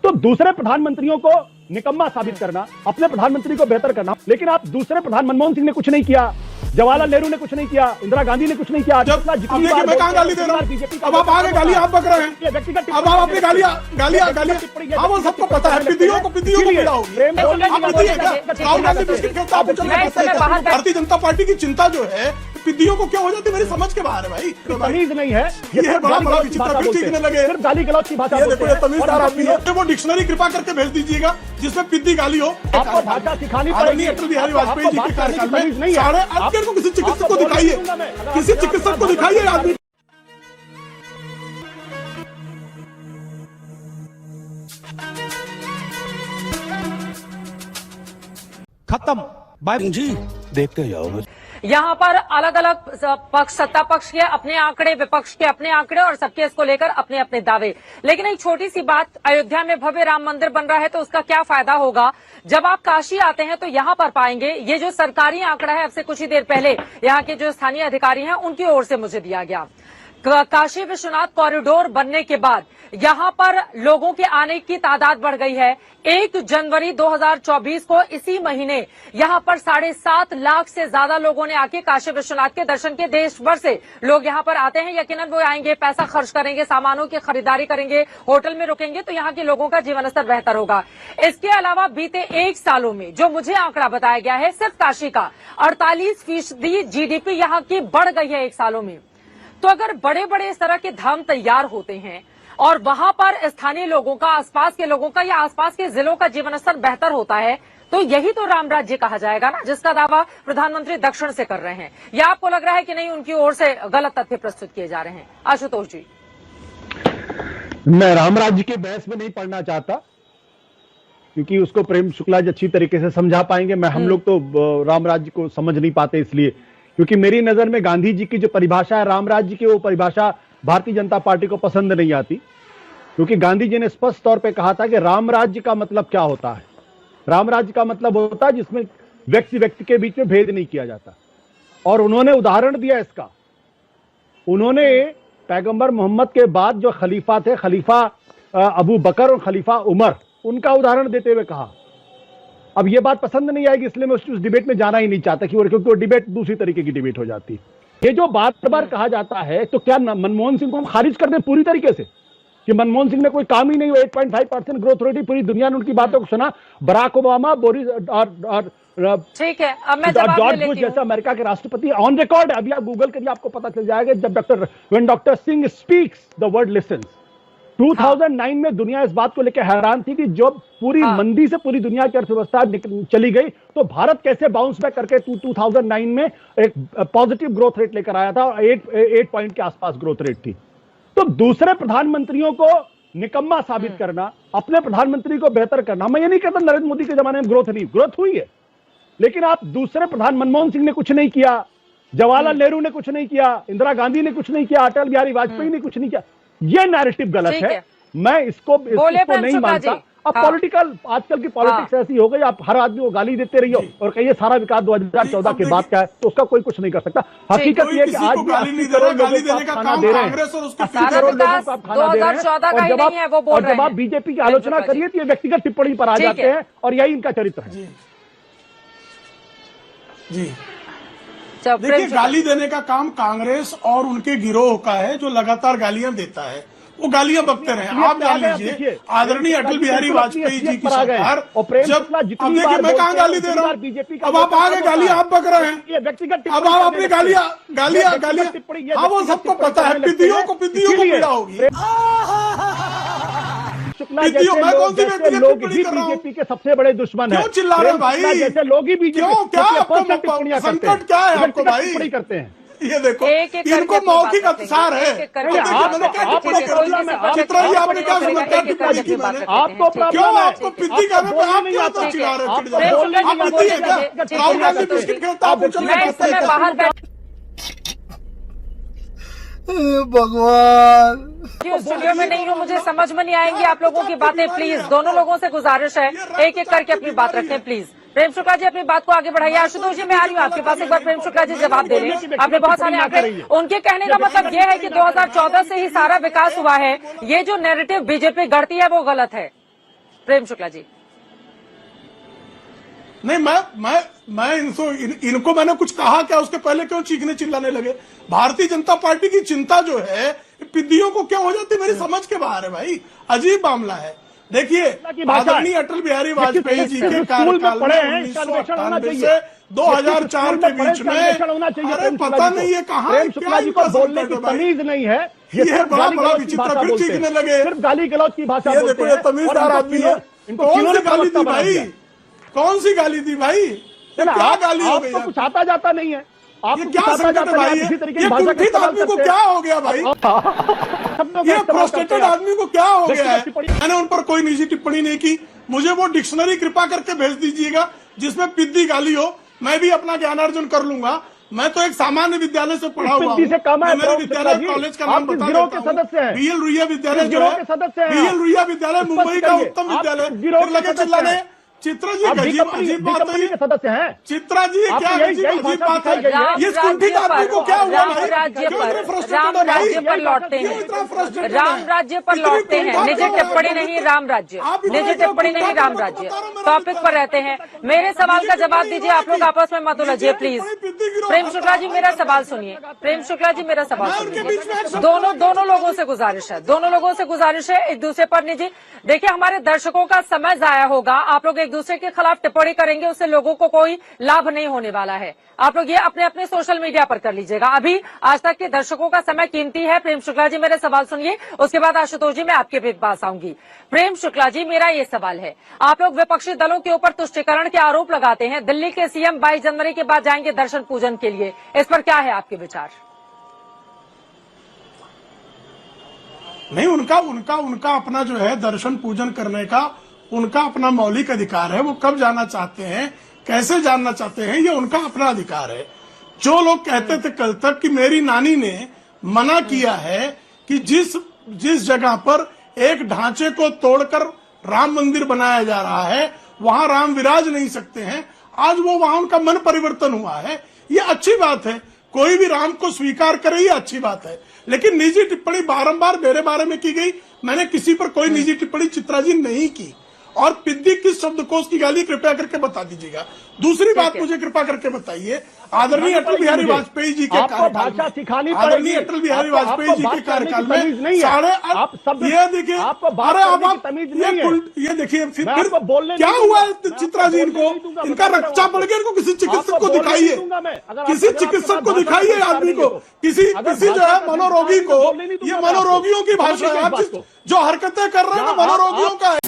तो दूसरे प्रधानमंत्रियों को निकम्मा साबित करना, अपने प्रधानमंत्री को बेहतर करना, लेकिन आप दूसरे प्रधान मनमोहन सिंह ने कुछ नहीं किया, जवाहरलाल नेहरू ने कुछ नहीं किया, इंदिरा गांधी ने कुछ नहीं किया। मैं कहां गाली दे रहा हूं? अब आप आगे गाली आप बक रहे हैं, व्यक्तिगत अब आप अपनी गालियां हाँ वो सबको पता है, पिद्दियों को पीड़ा होगी। राहुल गांधी बिस्किट खेलता है। भारतीय जनता पार्टी की चिंता जो है पिद्दियों को क्यों हो जाती, मेरी समझ के बाहर है भाई। तमीज नहीं है, ये बड़ा बड़ा विचित्र फिर सीखने लगे। सिर्फ गाली गलौज की भाषा बोलते हैं। तमीजदार आदमी है, वो डिक्शनरी कृपा करके भेज दीजिएगा जिसमें पिद्दी गाली हो। आपको भाषा सिखानी पड़ेगी। अटल बिहारी वाजपेयी जी के कार्यकाल में सारे आपके को किसी चिकित्सक को दिखाइए, किसी चिकित्सक को दिखाइए आदमी। खत्म बाय जी, देखते जाओगे। यहाँ पर अलग अलग पक्ष, सत्ता पक्ष के अपने आंकड़े, विपक्ष के अपने आंकड़े और सबके इसको लेकर अपने अपने दावे। लेकिन एक छोटी सी बात, अयोध्या में भव्य राम मंदिर बन रहा है तो उसका क्या फायदा होगा? जब आप काशी आते हैं तो यहाँ पर पाएंगे, ये जो सरकारी आंकड़ा है अब से कुछ ही देर पहले यहाँ के जो स्थानीय अधिकारी हैं उनकी ओर से मुझे दिया गया, काशी विश्वनाथ कॉरिडोर बनने के बाद यहाँ पर लोगों के आने की तादाद बढ़ गई है। 1 जनवरी 2024 को इसी महीने यहाँ पर 7.5 लाख से ज्यादा लोगों ने आके काशी विश्वनाथ के दर्शन के, देश भर से लोग यहाँ पर आते हैं। यकीनन वो आएंगे, पैसा खर्च करेंगे, सामानों की खरीदारी करेंगे, होटल में रुकेंगे, तो यहाँ के लोगों का जीवन स्तर बेहतर होगा। इसके अलावा बीते 1 सालों में जो मुझे आंकड़ा बताया गया है, सिर्फ काशी का 48% GDP यहाँ की बढ़ गई है 1 सालों में। तो अगर बड़े बड़े इस तरह के धाम तैयार होते हैं और वहां पर स्थानीय लोगों का, आसपास के लोगों का या आसपास के जिलों का जीवन स्तर बेहतर होता है, तो यही तो राम राज्य कहा जाएगा ना, जिसका दावा प्रधानमंत्री दक्षिण से कर रहे हैं। या आपको लग रहा है कि नहीं, उनकी ओर से गलत तथ्य प्रस्तुत किए जा रहे हैं? आशुतोष जी, मैं राम राज्य के बहस में नहीं पढ़ना चाहता, क्योंकि उसको प्रेम शुक्ला जी अच्छी तरीके से समझा पाएंगे। हम लोग तो राम राज्य को समझ नहीं पाते, इसलिए क्योंकि मेरी नजर में गांधी जी की जो परिभाषा है राम राज्य की, वो परिभाषा भारतीय जनता पार्टी को पसंद नहीं आती। क्योंकि गांधी जी ने स्पष्ट तौर पे कहा था कि राम राज्य का मतलब क्या होता है। राम राज्य का मतलब होता है जिसमें व्यक्ति व्यक्ति के बीच में भेद नहीं किया जाता। और उन्होंने उदाहरण दिया इसका। उन्होंने पैगंबर मोहम्मद के बाद जो खलीफा थे, खलीफा अबू बकर और खलीफा उमर, उनका उदाहरण देते हुए कहा। अब ये बात पसंद नहीं आएगी, इसलिए मैं उस डिबेट में जाना ही नहीं चाहता, क्योंकि वो डिबेट दूसरी तरीके की डिबेट हो जाती है। ये जो बार बार कहा जाता है, तो क्या मनमोहन सिंह को हम खारिज कर दें पूरी तरीके से कि मनमोहन सिंह ने कोई काम ही नहीं हुआ? 8.5% ग्रोथ रेट, पूरी दुनिया ने उनकी बातों को सुना। बराक ओबामा, बोरिस और ठीक है, अब मैं जॉर्ज बुश जैसा अमेरिका के राष्ट्रपति ऑन रिकॉर्ड है। अभी आप गूगल करिए, आपको पता चल जाएगा। जब doctor Singh speaks the world lessons. 2009 में दुनिया इस बात को लेकर हैरान थी कि जो पूरी मंदी से पूरी दुनिया की अर्थव्यवस्था चली गई, तो भारत कैसे बाउंस बैक करके 2009 में एक पॉजिटिव ग्रोथ रेट लेकर आया था और 8 पॉइंट के आसपास ग्रोथ रेट थी। तो दूसरे प्रधानमंत्रियों को निकम्मा साबित करना, अपने प्रधानमंत्री को बेहतर करना। मैं ये नहीं कहता नरेंद्र मोदी के जमाने में ग्रोथ नहीं, ग्रोथ हुई है, लेकिन आप दूसरे प्रधान, मनमोहन सिंह ने कुछ नहीं किया, जवाहरलाल नेहरू ने कुछ नहीं किया, इंदिरा गांधी ने कुछ नहीं किया, अटल बिहारी वाजपेयी ने कुछ नहीं किया। ये नैरेटिव गलत है, मैं इसको नहीं मानता। अब पॉलिटिकल, आजकल की पॉलिटिक्स ऐसी हो गई, आप हर आदमी को गाली देते रहिए और कहिए सारा विकास 2014 के बाद का है, तो उसका कोई कुछ नहीं कर सकता। हकीकत ये है कि आज भी 80 करोड़ लोगों को आप खाना दे रहे हैं, 80 करोड़ लोगों को आप खाना दे रहे हैं, और जब आप बीजेपी की आलोचना करिए तो ये व्यक्तिगत टिप्पणी पर आ जाते हैं, और यही इनका चरित्र है। जी देखिए, गाली देने का काम कांग्रेस और उनके गिरोह का है, जो लगातार गालियां देता है, वो गालियां बकते रहे। आप जान लीजिए, आदरणीय अटल बिहारी वाजपेयी जी की सरकार, जब अब देखिए मैं कहां गाली दे रहा हूं, अब आप आगे गालियां आप बक रहे हैं, व्यक्तिगत अब आप अपनी गालियां हाँ वो सबको पता है, पिद्दियों को पीड़ा होगी। शुक्ला जैसे लोग ही बीजेपी के सबसे बड़े दुश्मन हैं। क्यों चिल्ला रहे हैं भाई? जैसे लोग ही बीजेपी संकट क्या है आपको भाई? करते हैं। ये देखो, इनको मौखिक अत्याचार है। चित्रा जी आपने क्या समझ, क्या टिप्पणी की मैंने? आपको क्यों आपको पिद्दी करने पे आप क्यों तो चिल्ला रहे हैं? आप पिद्दी है क्या? राहुल गांधी बिस्किट खेलता है, भगवान स्टूडियो में नहीं हूँ, मुझे समझ में नहीं आएंगी आप लोगों की बातें। प्लीज दोनों लोगों से गुजारिश है, एक एक करके अपनी बात रखें प्लीज। प्रेम शुक्ला जी अपनी बात को आगे बढ़ाइए। आशुतोष जी मैं आ रही हूँ आपके पास, एक बार प्रेम शुक्ला जी जवाब दे रहे हैं। आपने बहुत सारे आंकड़े, उनके कहने का मतलब ये है कि 2014 से ही सारा विकास हुआ है, ये जो नैरेटिव बीजेपी गढ़ती है वो गलत है। प्रेम शुक्ला जी। नहीं, मैं इनको मैंने कुछ कहा क्या? उसके पहले क्यों चीखने चिल्लाने लगे? भारतीय जनता पार्टी की चिंता जो है पिद्दियों को क्या हो जाती है, मेरी समझ के बाहर है भाई। अजीब मामला है। देखिए, आदरणीय अटल बिहारी वाजपेयी जी के कार्यकाल में 1998 से 2004 के बीच में, अरे पता नहीं है कहाँ क्या इनका बोलने की तमीज नहीं है। ये बड़ा विचित्र, फिर चीखने लगे। सिर्फ गाली गलौज की भाषा बोलते देखो, ये तमीजदार आदमी है। कौन सी गाली दी भाई? कौन सी गाली दी भाई? क्या गाली हो गई? कुछ आता जाता नहीं है। ये क्या संकट है भाई? ये कुंठित आदमी को क्या हो गया भाई? ये फ्रस्ट्रेटेड आदमी को क्या हो गया है? मैंने उन पर कोई निजी टिप्पणी नहीं की। मुझे वो डिक्शनरी कृपा करके भेज दीजिएगा जिसमें पिद्दी गाली हो, मैं भी अपना ज्ञानार्जन कर लूंगा। मैं तो एक सामान्य विद्यालय से पढ़ा हुआ हूँ। मेरे विद्यालय कॉलेज का नाम बता देता हूँ, बीएल रुइया विद्यालय जो है, बीएल रुइया विद्यालय मुंबई का उत्तम विद्यालय। फिर लगे चिल्लाने। चित्रा जी अजीब बात है। सदस्य हैं चित्रा जी, क्या अजीब बात है? ये कुंठित आदमी को क्या हुआ भाई? राम राज्य पर लौटते हैं, राम राज्य पर लौटते हैं। निजी टिप्पणी नहीं, राम राज्य, निजी टिप्पणी नहीं, राम राज्य। टॉपिक पर रहते हैं। मेरे सवाल का जवाब दीजिए, आप लोग आपस में मत उलझिए प्लीज। प्रेम शुक्ला जी मेरा सवाल सुनिए, प्रेम शुक्ला जी मेरा सवाल सुनिए। दोनों लोगों से गुजारिश है, दोनों लोगों से गुजारिश है, एक दूसरे पर निजी। देखिए, हमारे दर्शकों का समय जाया होगा। आप लोग एक दूसरे के खिलाफ टिप्पणी करेंगे, उससे लोगों को कोई लाभ नहीं होने वाला है। आप लोग ये अपने अपने सोशल मीडिया पर कर लीजिएगा। अभी आज तक के दर्शकों का समय कीमती है। प्रेम शुक्ला जी मेरे सवाल सुनिए, उसके बाद आशुतोष जी मैं आपके पास आऊंगी। प्रेम शुक्ला जी, मेरा ये सवाल है, आप लोग विपक्षी दलों के ऊपर तुष्टीकरण के आरोप लगाते हैं। दिल्ली के सीएम 22 जनवरी के बाद जाएंगे दर्शन पूजन के लिए, इस पर क्या है आपके विचार? नहीं, उनका अपना जो है दर्शन पूजन करने का उनका अपना मौलिक अधिकार है। वो कब जाना चाहते हैं, कैसे जानना चाहते हैं, ये उनका अपना अधिकार है। जो लोग कहते थे कल तक कि मेरी नानी ने मना किया है कि जिस जगह पर एक ढांचे को तोड़कर राम मंदिर बनाया जा रहा है वहां राम विराज नहीं सकते हैं, आज वो वहां उनका मन परिवर्तन हुआ है। ये अच्छी बात है, कोई भी राम को स्वीकार करे, ये अच्छी बात है। लेकिन निजी टिप्पणी बारंबार मेरे बारे में की गई, मैंने किसी पर कोई निजी टिप्पणी चित्रा जी नहीं की। और पिद्दी किस शब्दकोश की गाली कृपया करके बता दीजिएगा। दूसरी बात मुझे कृपा करके बताइए, आदरणीय अटल बिहारी वाजपेयी जी के कार्यकाल में, आदरणीय अटल बिहारी वाजपेयी जी के कार्यकाल में ये देखिए, अरे आप ये देखिए फिर क्या हुआ चित्रा जी? इनका रक्षा बढ़ गया, इनको किसी चिकित्सक को दिखाइए, किसी चिकित्सक को दिखाइए आदमी को, किसी जो है मनोरोगी को। ये मनोरोगियों की भाषा है, आप जो हरकतें कर रहे हैं मनोरोगियों का है।